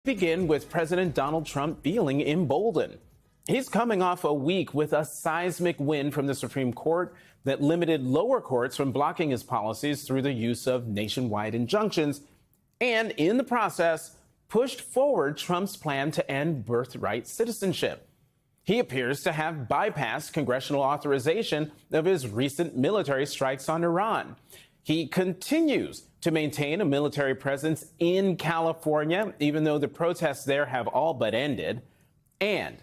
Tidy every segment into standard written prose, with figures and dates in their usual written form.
Begin with President Donald Trump feeling emboldened. He's coming off a week with a seismic win from the Supreme Court that limited lower courts from blocking his policies through the use of nationwide injunctions, and in the process, pushed forward Trump's plan to end birthright citizenship. He appears to have bypassed congressional authorization of his recent military strikes on Iran. He continues to maintain a military presence in California, even though the protests there have all but ended. And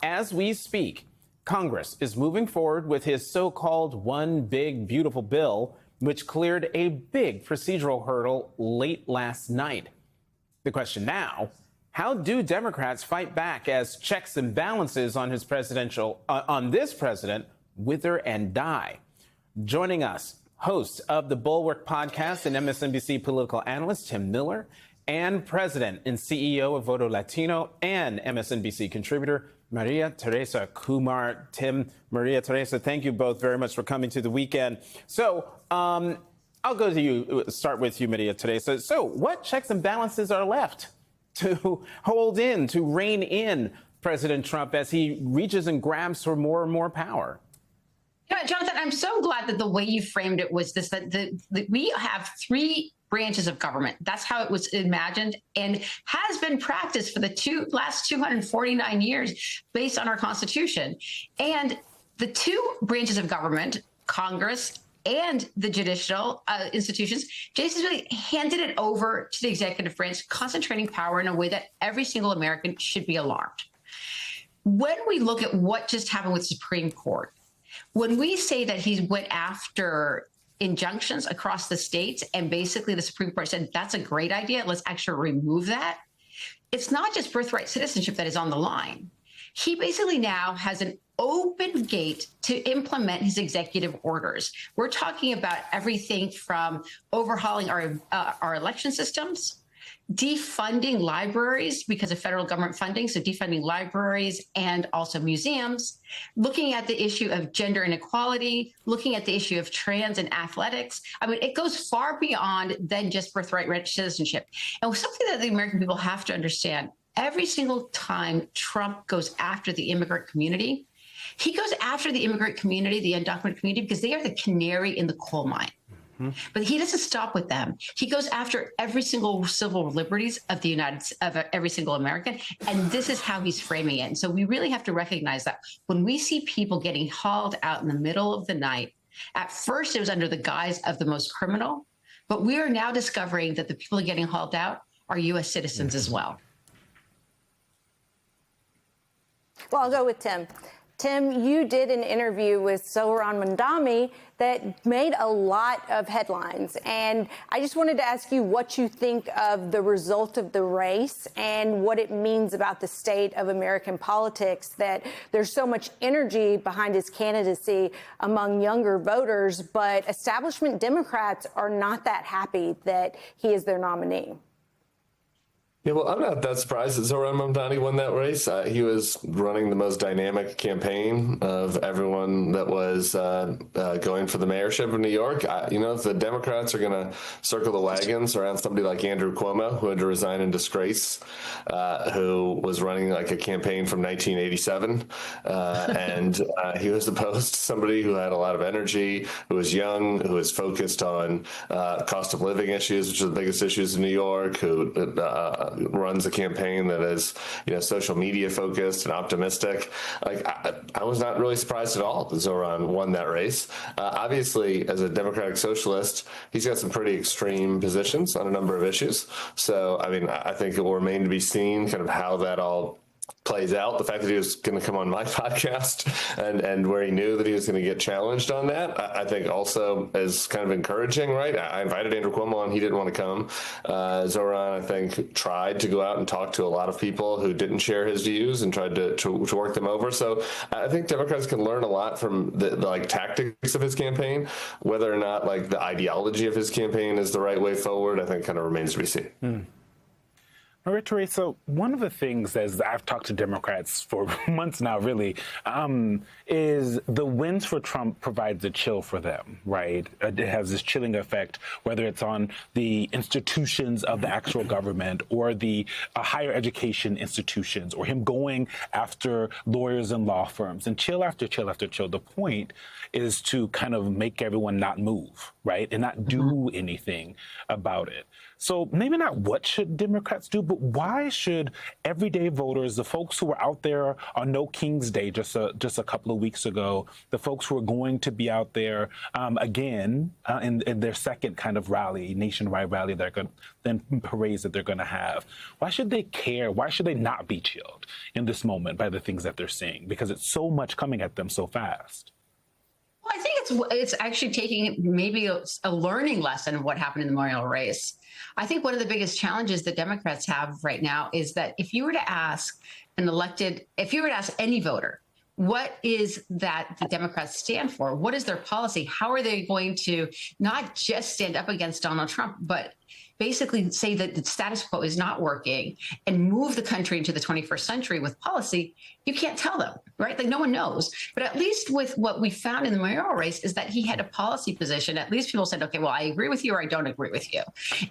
as we speak, Congress is moving forward with his so-called One Big Beautiful Bill, which cleared a big procedural hurdle late last night. The question now, how do Democrats fight back as checks and balances on on this president wither and die? Joining us, host of the Bulwark podcast and MSNBC political analyst Tim Miller, and president and CEO of Voto Latino and MSNBC contributor Maria Teresa Kumar. Tim, Maria Teresa, thank you both very much for coming to the weekend. So I'll go to you, start with you, Maria Teresa. So what checks and balances are left to rein in President Trump as he reaches and grabs for more and more power? You know, Jonathan, I'm so glad that the way you framed it was this, that we have three branches of government. That's how it was imagined and has been practiced for the last 249 years based on our Constitution. And the two branches of government, Congress and the judicial institutions, Jason really handed it over to the executive branch, concentrating power in a way that every single American should be alarmed. When we look at what just happened with the Supreme Court, when we say that he went after injunctions across the states and basically the Supreme Court said, that's a great idea, let's actually remove that, it's not just birthright citizenship that is on the line. He basically now has an open gate to implement his executive orders. We're talking about everything from overhauling our election systems, defunding libraries because of federal government funding, so defunding libraries and also museums, looking at the issue of gender inequality, looking at the issue of trans and athletics. I mean, it goes far beyond than just birthright citizenship. And something that the American people have to understand, every single time Trump goes after the immigrant community, he goes after the immigrant community, the undocumented community, because they are the canary in the coal mine. But he doesn't stop with them. He goes after every single civil liberties of every single American, and this is how he's framing it. And so we really have to recognize that when we see people getting hauled out in the middle of the night, at first it was under the guise of the most criminal, but we are now discovering that the people getting hauled out are U.S. citizens as well. Well, I'll go with Tim. Tim, you did an interview with Zohran Mamdani that made a lot of headlines. And I just wanted to ask you what you think of the result of the race and what it means about the state of American politics, that there's so much energy behind his candidacy among younger voters, but establishment Democrats are not that happy that he is their nominee. Yeah, well, I'm not that surprised that Zohran Mamdani won that race. He was running the most dynamic campaign of everyone that was going for the mayorship of New York. If the Democrats are going to circle the wagons around somebody like Andrew Cuomo, who had to resign in disgrace, who was running like a campaign from 1987, and he was opposed to somebody who had a lot of energy, who was young, who was focused on cost of living issues, which are the biggest issues in New York, who runs a campaign that is, social media focused and optimistic. I was not really surprised at all that Zohran won that race. Obviously, as a Democratic socialist, he's got some pretty extreme positions on a number of issues. So, I think it will remain to be seen kind of how that all plays out. The fact that he was going to come on my podcast and where he knew that he was going to get challenged on that, I think also is kind of encouraging, right? I invited Andrew Cuomo on. He didn't want to come. Zohran, I think, tried to go out and talk to a lot of people who didn't share his views and tried to work them over. So I think Democrats can learn a lot from the tactics of his campaign. Whether or not the ideology of his campaign is the right way forward, I think kind of remains to be seen. Teresa, one of the things, as I've talked to Democrats for months now, really, is the wins for Trump provides a chill for them, right? It has this chilling effect, whether it's on the institutions of the actual government or the higher education institutions, or him going after lawyers and law firms. And chill after chill after chill, the point is to kind of make everyone not move, right? And not do anything about it. So maybe not what should Democrats do, but why should everyday voters, the folks who were out there on No King's Day just a couple of weeks ago, the folks who are going to be out there again in their second kind of rally, nationwide rally, then parades that they're going to have, why should they care? Why should they not be chilled in this moment by the things that they're seeing? Because it's so much coming at them so fast. Well, I think it's actually taking maybe a learning lesson of what happened in the mayoral race. I think one of the biggest challenges that Democrats have right now is that if you were to ask any voter, what is that the Democrats stand for? What is their policy? How are they going to not just stand up against Donald Trump, but basically say that the status quo is not working and move the country into the 21st century with policy? You can't tell them, right? Like, no one knows. But at least with what we found in the mayoral race is that he had a policy position. At least people said, okay, well, I agree with you or I don't agree with you.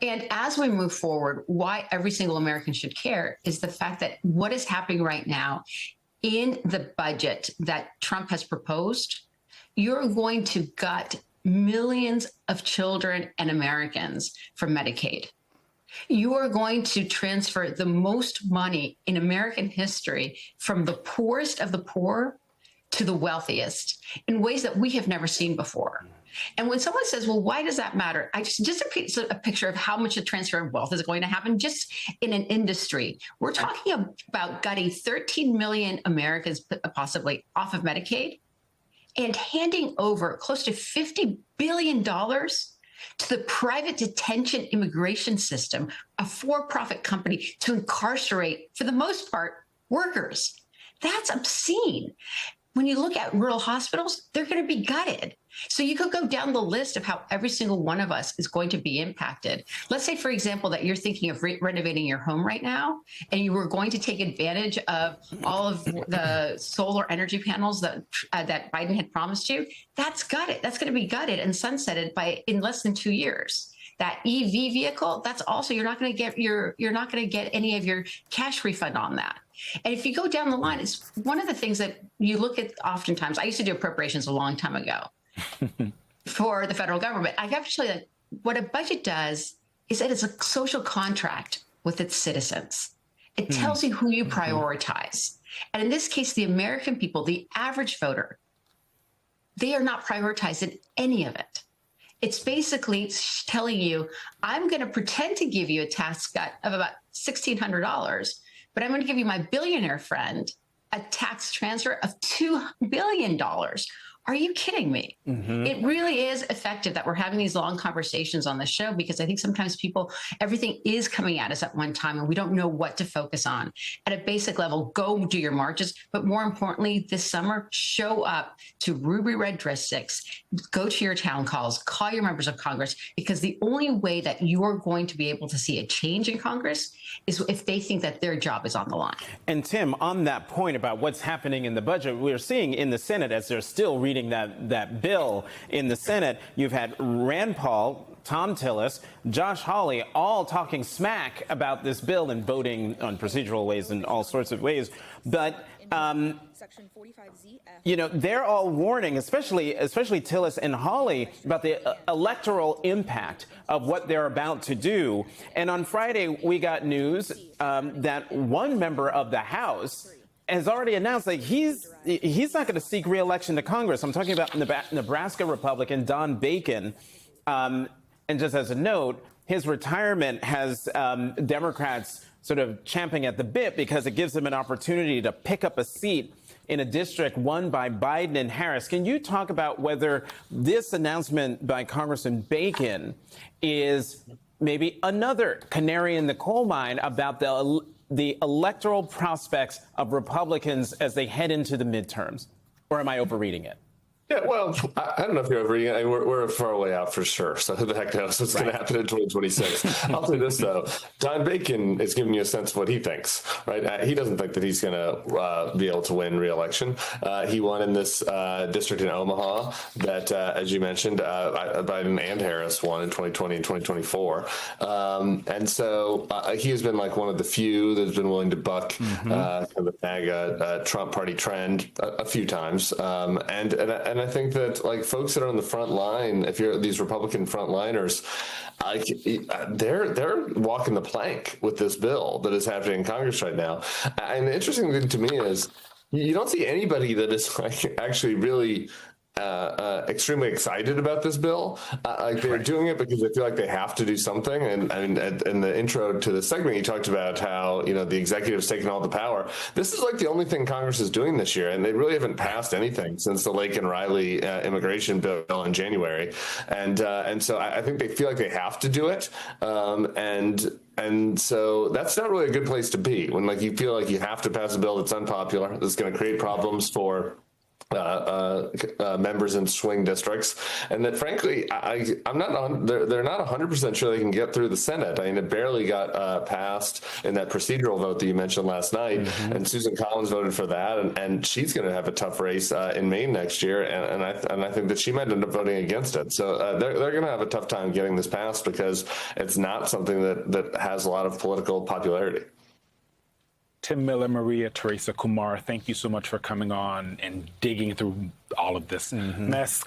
And as we move forward, why every single American should care is the fact that what is happening right now in the budget that Trump has proposed, you're going to gut millions of children and Americans from Medicaid. You are going to transfer the most money in American history from the poorest of the poor to the wealthiest in ways that we have never seen before. And when someone says, well, why does that matter? I just a picture of how much a transfer of wealth is going to happen just in an industry. We're talking about gutting 13 million Americans possibly off of Medicaid and handing over close to $50 billion to the private detention immigration system, a for-profit company, to incarcerate, for the most part, workers. That's obscene. When you look at rural hospitals, they're going to be gutted. So you could go down the list of how every single one of us is going to be impacted. Let's say, for example, that you're thinking of renovating your home right now, and you were going to take advantage of all of the solar energy panels that Biden had promised you. That's gutted. That's going to be gutted and sunsetted in less than 2 years. That EV vehicle, that's also, you're not going to get any of your cash refund on that. And if you go down the line, it's one of the things that you look at oftentimes. I used to do appropriations a long time ago for the federal government. I have to tell you that what a budget does is that it's a social contract with its citizens. It tells you who you prioritize. And in this case, the American people, the average voter, they are not prioritized in any of it. It's basically telling you, I'm going to pretend to give you a tax cut of about $1,600, but I'm going to give you my billionaire friend a tax transfer of $2 billion. Are you kidding me? It really is effective that we're having these long conversations on the show, because I think sometimes everything is coming at us at one time and we don't know what to focus on. At a basic level, go do your marches, but more importantly, this summer, show up to Ruby Red Districts, go to your town halls, call your members of Congress, because the only way that you are going to be able to see a change in Congress is if they think that their job is on the line. And Tim, on that point about what's happening in the budget, we're seeing in the Senate, as they're still reading that bill in the Senate, you've had Rand Paul, Tom Tillis, Josh Hawley, all talking smack about this bill and voting on procedural ways and all sorts of ways. But they're all warning, especially Tillis and Hawley, about the electoral impact of what they're about to do. And on Friday, we got news that one member of the House has already announced that he's not going to seek re-election to Congress. I'm talking about Nebraska Republican Don Bacon. And just as a note, his retirement has Democrats sort of champing at the bit, because it gives them an opportunity to pick up a seat in a district won by Biden and Harris. Can you talk about whether this announcement by Congressman Bacon is maybe another canary in the coal mine about the electoral prospects of Republicans as they head into the midterms? Or am I overreading it? Yeah, well, I don't know if you're ever. We're far away out for sure. So who the heck knows what's going to happen in 2026? I'll say this though: John Bacon is giving you a sense of what he thinks. Right? He doesn't think that he's going to be able to win re-election. He won in this district in Omaha that, as you mentioned, Biden and Harris won in 2020 and 2024. And so he has been like one of the few that's been willing to buck the MAGA Trump party trend a few times. And I think that like folks that are on the front line, if you're these Republican frontliners, they're walking the plank with this bill that is happening in Congress right now. And the interesting thing to me is you don't see anybody that is like actually really extremely excited about this bill. Like they're doing it because they feel like they have to do something. And in the intro to the segment, you talked about how, the executive's taking all the power. This is like the only thing Congress is doing this year. And they really haven't passed anything since the Laken Riley immigration bill in January. And so I think they feel like they have to do it. And so that's not really a good place to be when like you feel like you have to pass a bill that's unpopular, that's going to create problems for members in swing districts, and that frankly, I'm not. They're not 100% sure they can get through the Senate. I mean, it barely got passed in that procedural vote that you mentioned last night, and Susan Collins voted for that, and she's going to have a tough race in Maine next year, and I think that she might end up voting against it. So they're going to have a tough time getting this passed because it's not something that has a lot of political popularity. Tim Miller, Maria Teresa Kumar, thank you so much for coming on and digging through all of this mess.